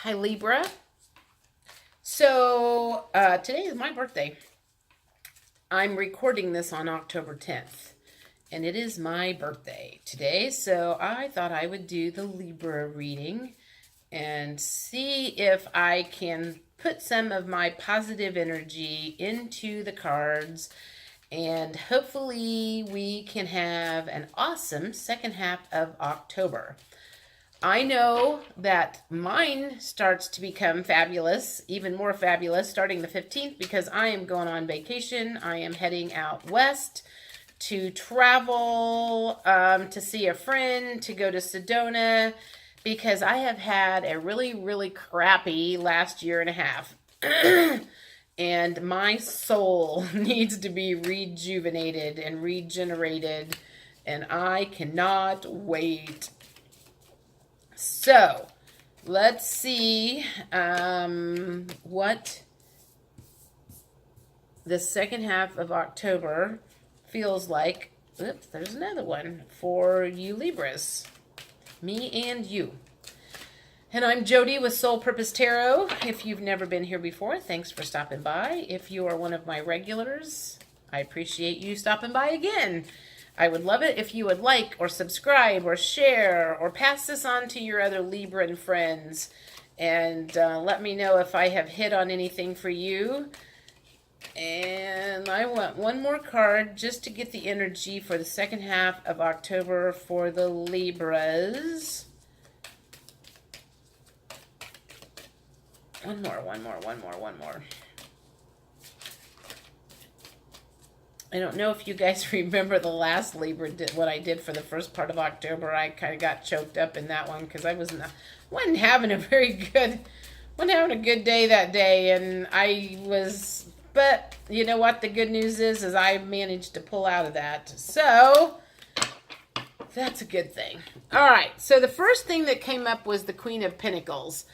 Hi, Libra. So, today is my birthday. I'm recording this on October 10th, and it is my birthday today. So, I thought I would do the Libra reading and see if I can put some of my positive energy into the cards. And hopefully, we can have an awesome second half of October. I know that mine starts to become fabulous, even more fabulous, starting the 15th because I am going on vacation. I am heading out west to travel, to see a friend, to go to Sedona, because I have had a really, really crappy last year and a half. And my soul needs to be rejuvenated and regenerated, and I cannot wait. So, let's see what the second half of October feels like. Oops, there's another one for you Libras. Me and you. And I'm Jody with Soul Purpose Tarot. If you've never been here before, thanks for stopping by. If you are one of my regulars, I appreciate you stopping by again. I would love it if you would like or subscribe or share or pass this on to your other Libran friends. And let me know if I have hit on anything for you. And I want one more card just to get the energy for the second half of October for the Libras. One more. I don't know if you guys remember the last Libra what I did for the first part of October. I kind of got choked up in that one because I wasn't having a good day that day, and but you know what? The good news is I managed to pull out of that. So that's a good thing. All right. So the first thing that came up was the Queen of Pentacles.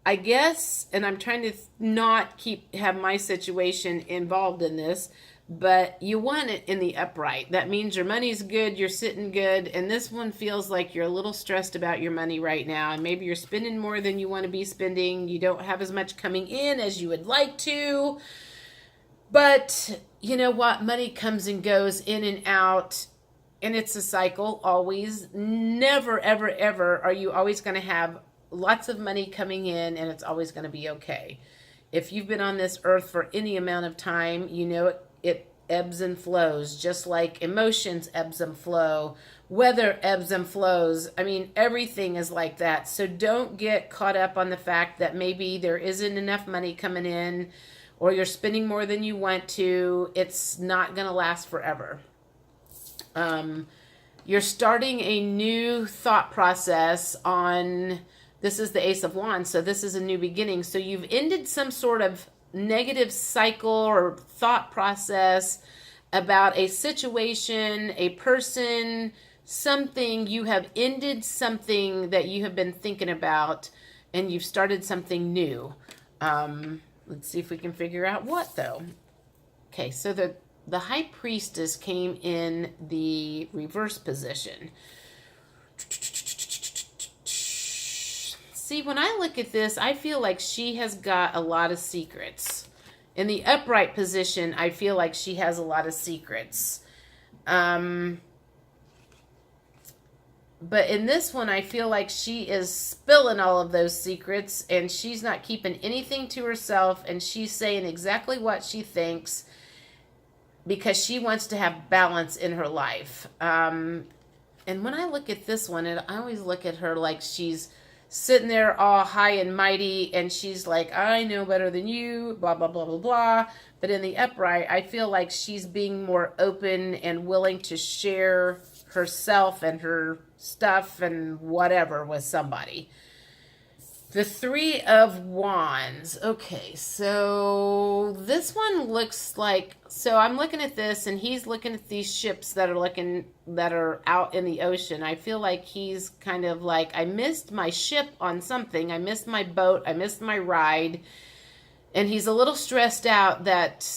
I guess, and I'm trying to not have my situation involved in this, but you want it in the upright. That means your money's good, you're sitting good, and this one feels like you're a little stressed about your money right now, and maybe you're spending more than you want to be spending. You don't have as much coming in as you would like to, but you know what? Money comes and goes in and out, and it's a cycle always. Never, ever, ever are you always going to have lots of money coming in and it's always going to be okay. If you've been on this earth for any amount of time, you know it ebbs and flows, just like emotions ebbs and flow, weather ebbs and flows. I mean, everything is like that. So don't get caught up on the fact that maybe there isn't enough money coming in or you're spending more than you want to. It's not going to last forever. You're starting a new thought process on... This is the Ace of Wands, so this is a new beginning. So you've ended some sort of negative cycle or thought process about a situation, a person, something. You have ended something that you have been thinking about, and you've started something new. Let's see if we can figure out what, though. Okay, so the High Priestess came in the reverse position. See, when I look at this, I feel like she has got a lot of secrets. In the upright position, I feel like she has a lot of secrets. But in this one, I feel like she is spilling all of those secrets, and she's not keeping anything to herself, and she's saying exactly what she thinks because she wants to have balance in her life. And when I look at this one, I always look at her like she's sitting there all high and mighty, and she's like, I know better than you, blah, blah, blah, blah, blah. But in the upright, I feel like she's being more open and willing to share herself and her stuff and whatever with somebody. The Three of Wands. Okay, so this one looks like, so I'm looking at this and he's looking at these ships that are out in the ocean. I feel like he's kind of like, I missed my ship on something. I missed my boat. I missed my ride. And he's a little stressed out that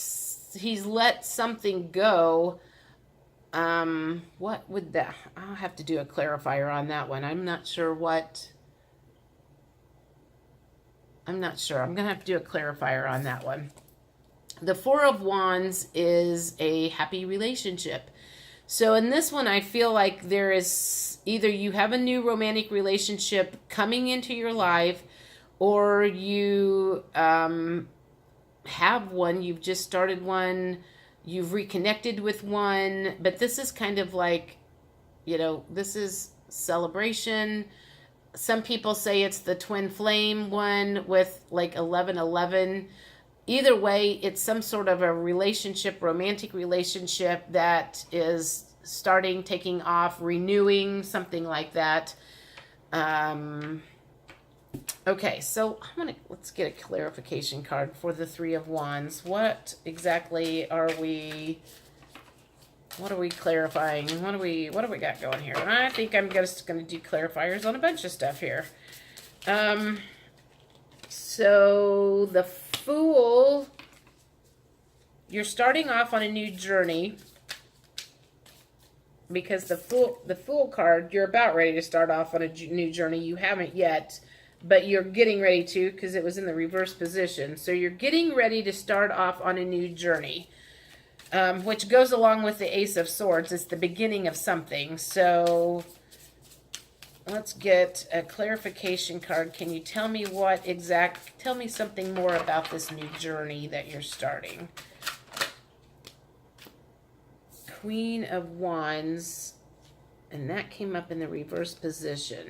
he's let something go What would that, I'll have to do a clarifier on that one. I'm not sure. I'm going to have to do a clarifier on that one. The Four of Wands is a happy relationship. So in this one, I feel like there is either you have a new romantic relationship coming into your life, or you have one, you've just started one, you've reconnected with one, but this is kind of like, this is celebration. Some people say it's the twin flame one with like 1111. Either way, it's some sort of a relationship, romantic relationship that is starting, taking off, renewing, something like that. Okay, so let's get a clarification card for the Three of Wands. What exactly are we clarifying? What do we got going here? I think I'm just going to do clarifiers on a bunch of stuff here. So the Fool, you're starting off on a new journey, because the Fool card, you're about ready to start off on a new journey. You haven't yet, but you're getting ready to, because it was in the reverse position. So you're getting ready to start off on a new journey, which goes along with the Ace of Swords. It's the beginning of something. So let's get a clarification card. Can you tell me tell me something more about this new journey that you're starting? Queen of Wands, and that came up in the reverse position.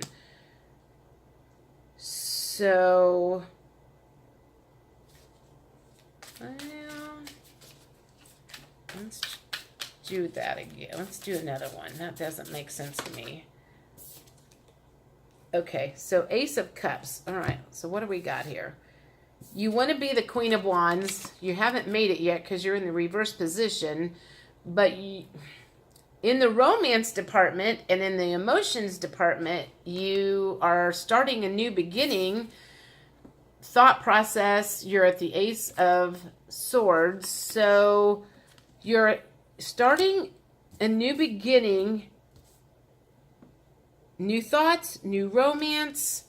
So, let's do that again. Let's do another one. That doesn't make sense to me. Okay, so Ace of Cups. All right, so what do we got here? You want to be the Queen of Wands. You haven't made it yet because you're in the reverse position. But in the romance department and in the emotions department, you are starting a new beginning. Thought process, you're at the Ace of Swords. So you're starting a new beginning. New thoughts, new romance,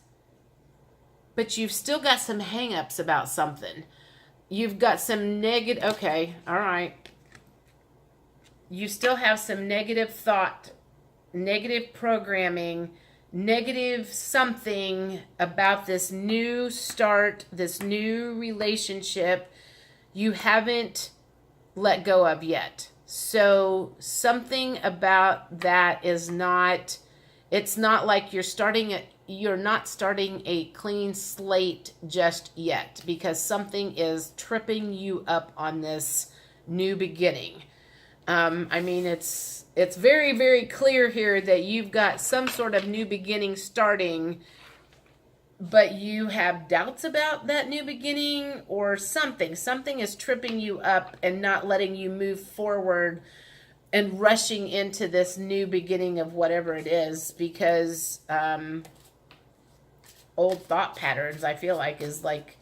but you've still got some hang-ups about something. You've got some negative, okay, all right. You still have some negative thought, negative programming, negative something about this new start, this new relationship you haven't let go of yet. So something about that is not... It's not like you're not starting a clean slate just yet, because something is tripping you up on this new beginning. I mean, it's very, very clear here that you've got some sort of new beginning starting, but you have doubts about that new beginning or something. Something is tripping you up and not letting you move forward and rushing into this new beginning of whatever it is, because old thought patterns, I feel like, is like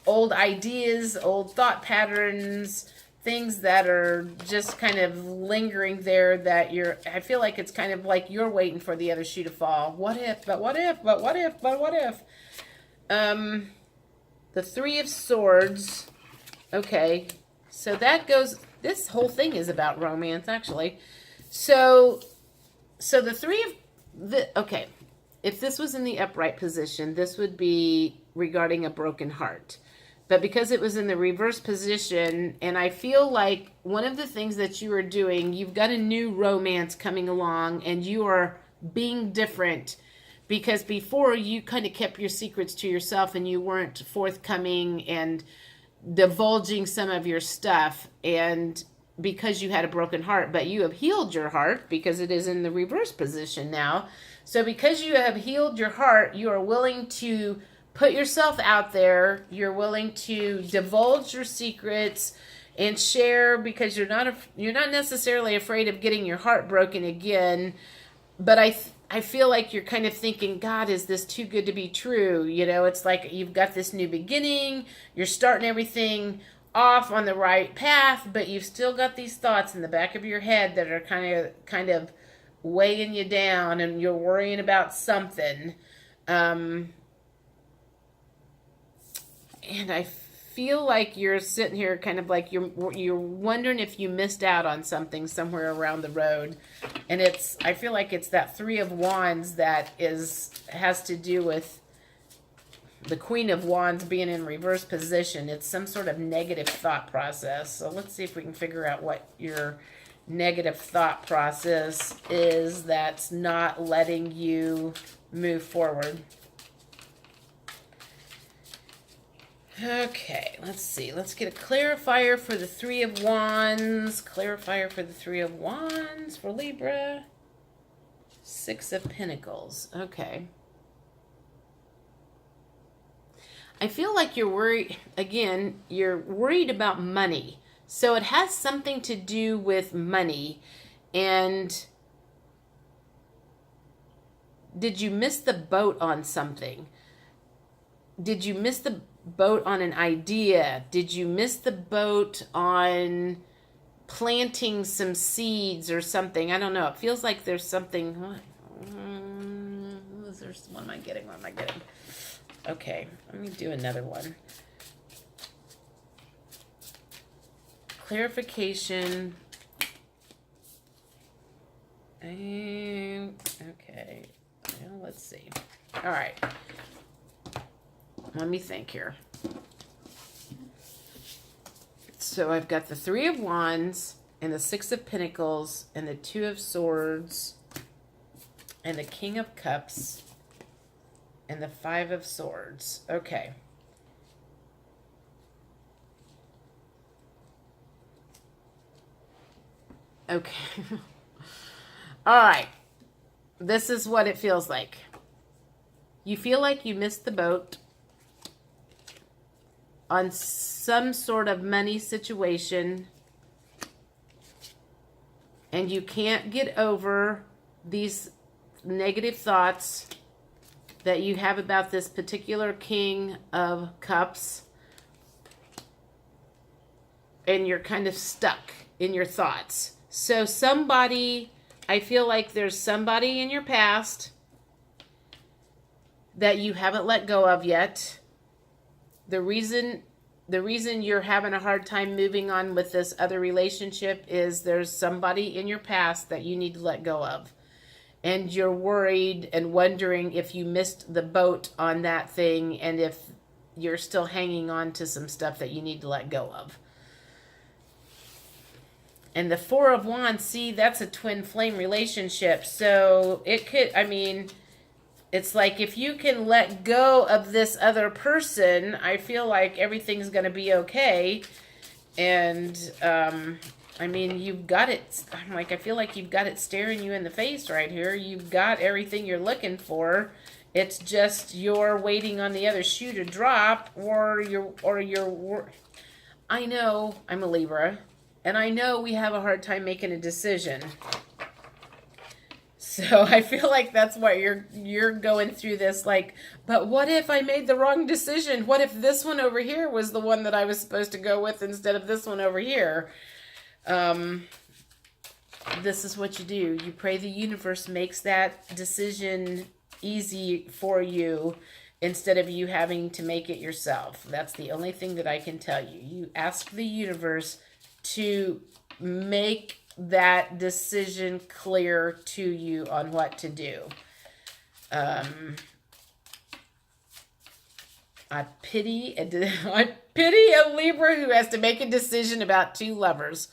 old ideas, old thought patterns, things that are just kind of lingering there that I feel like it's kind of like you're waiting for the other shoe to fall. What if, but what if, but what if, but what if? The Three of Swords. Okay, so that goes... This whole thing is about romance, actually. So the okay, if this was in the upright position, this would be regarding a broken heart. But because it was in the reverse position, and I feel like one of the things that you are doing, you've got a new romance coming along, and you are being different, because before you kind of kept your secrets to yourself and you weren't forthcoming and divulging some of your stuff, and because you had a broken heart, but you have healed your heart because it is in the reverse position now. So because you have healed your heart, you are willing to put yourself out there. You're willing to divulge your secrets and share, because you're not necessarily afraid of getting your heart broken again. But I feel like you're kind of thinking, God, is this too good to be true? You know, it's like you've got this new beginning, you're starting everything off on the right path, but you've still got these thoughts in the back of your head that are kind of weighing you down, and you're worrying about something. And I feel like you're sitting here kind of like you're wondering if you missed out on something somewhere around the road. And I feel like it's that Three of Wands that has to do with the Queen of Wands being in reverse position. It's some sort of negative thought process. So let's see if we can figure out what your negative thought process is that's not letting you move forward. Okay, let's see. Let's get a clarifier for the Three of Wands. Clarifier for the Three of Wands for Libra. Six of Pentacles. Okay. I feel like you're worried, again, you're worried about money. So it has something to do with money. And did you miss the boat on something? Did you miss the boat on an idea? Did you miss the boat on planting some seeds or something? I don't know. It feels like there's something. What am I getting? What am I getting? Okay, let me do another one. Clarification. Okay, well, let's see. All right. Let me think here. So I've got the Three of Wands and the Six of Pentacles and the Two of Swords and the King of Cups and the Five of Swords. Okay. Okay. All right. This is what it feels like. You feel like you missed the boat on some sort of money situation, and you can't get over these negative thoughts that you have about this particular King of Cups, and you're kind of stuck in your thoughts. So I feel like there's somebody in your past that you haven't let go of yet. The reason you're having a hard time moving on with this other relationship is there's somebody in your past that you need to let go of. And you're worried and wondering if you missed the boat on that thing and if you're still hanging on to some stuff that you need to let go of. And the Four of Wands, see, that's a twin flame relationship. So it could, it's like if you can let go of this other person, I feel like everything's going to be okay. And, you've got it. I feel like you've got it staring you in the face right here. You've got everything you're looking for. It's just you're waiting on the other shoe to drop, I know I'm a Libra, and I know we have a hard time making a decision. So I feel like that's why you're going through this, like, but what if I made the wrong decision? What if this one over here was the one that I was supposed to go with instead of this one over here? This is what you do. You pray the universe makes that decision easy for you instead of you having to make it yourself. That's the only thing that I can tell you. You ask the universe to make that decision clear to you on what to do. I pity a Libra who has to make a decision about two lovers.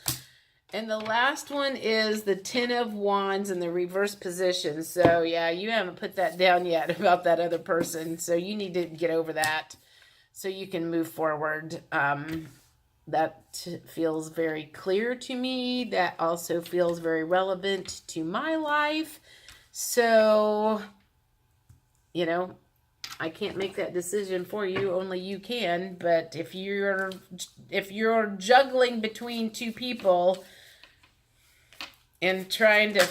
And the last one is the Ten of Wands in the reverse position. So, yeah, you haven't put that down yet about that other person. So you need to get over that so you can move forward. That feels very clear to me. That also feels very relevant to my life. So, I can't make that decision for you. Only you can. But if you're juggling between two people and trying to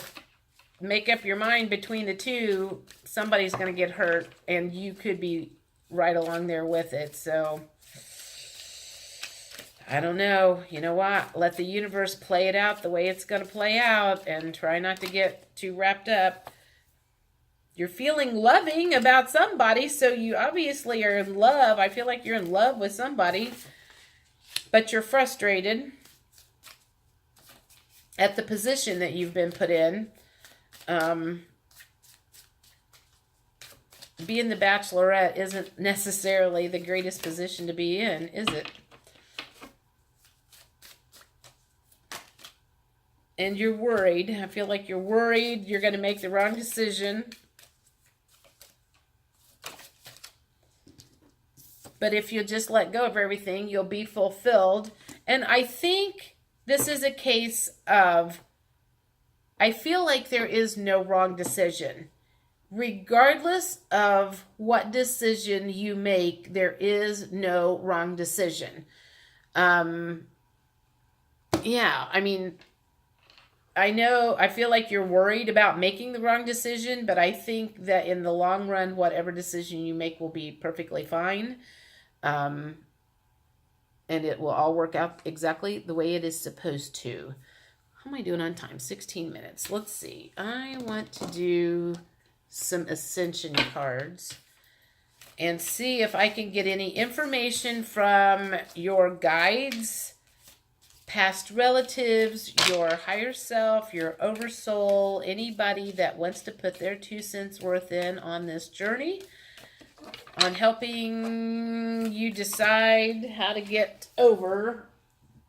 make up your mind between the two, somebody's going to get hurt, and you could be right along there with it. So, I don't know. You know what? Let the universe play it out the way it's going to play out and try not to get too wrapped up. You're feeling loving about somebody, so you obviously are in love. I feel like you're in love with somebody, but you're frustrated at the position that you've been put in. Being the bachelorette isn't necessarily the greatest position to be in, is it? And you're worried. I feel like you're worried you're going to make the wrong decision. But if you just let go of everything, you'll be fulfilled. And I think this is a case of, I feel like there is no wrong decision. Regardless of what decision you make, there is no wrong decision. Yeah, I mean, I feel like you're worried about making the wrong decision, but I think that in the long run, whatever decision you make will be perfectly fine. And it will all work out exactly the way it is supposed to. How am I doing on time? 16 minutes. Let's see. I want to do some Ascension cards and see if I can get any information from your guides, past relatives, your higher self, your oversoul, anybody that wants to put their 2 cents worth in on this journey, on helping you decide how to get over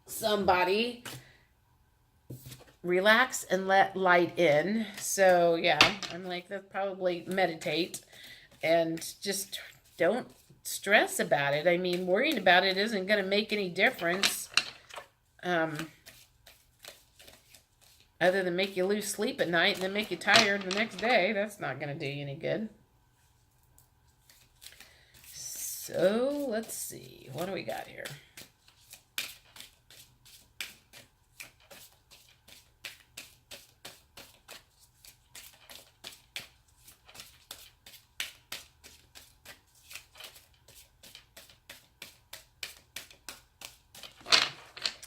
somebody. Relax and let light in. So yeah, I'm like, that's probably meditate and just don't stress about it. I mean, worrying about it isn't going to make any difference. Other than make you lose sleep at night and then make you tired the next day. That's not going to do you any good. So let's see. What do we got here?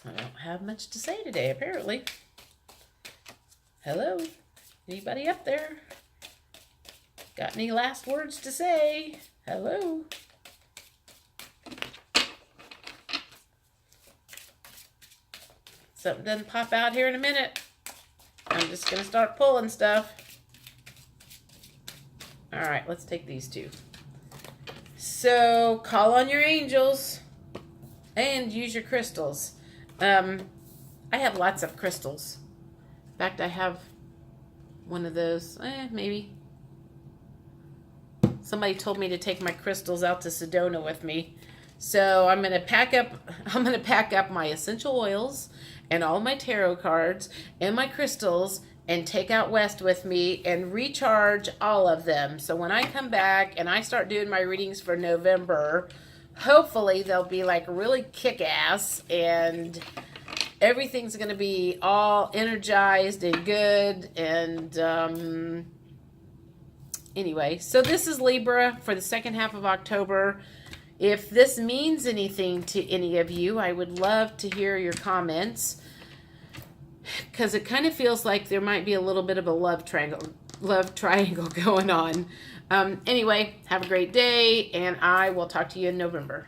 I don't have much to say today, apparently. Hello? Anybody up there? Got any last words to say? Hello? Something doesn't pop out here in a minute. I'm just going to start pulling stuff. All right, let's take these two. So, call on your angels and use your crystals. I have lots of crystals. In fact, I have one of those. Maybe. Somebody told me to take my crystals out to Sedona with me. So I'm gonna pack up my essential oils and all my tarot cards and my crystals and take out west with me and recharge all of them. So when I come back and I start doing my readings for November, hopefully they'll be like really kick-ass and everything's going to be all energized and good. And anyway, so this is Libra for the second half of October. If this means anything to any of you, I would love to hear your comments, because it kind of feels like there might be a little bit of a love triangle going on. Anyway, have a great day, and I will talk to you in November.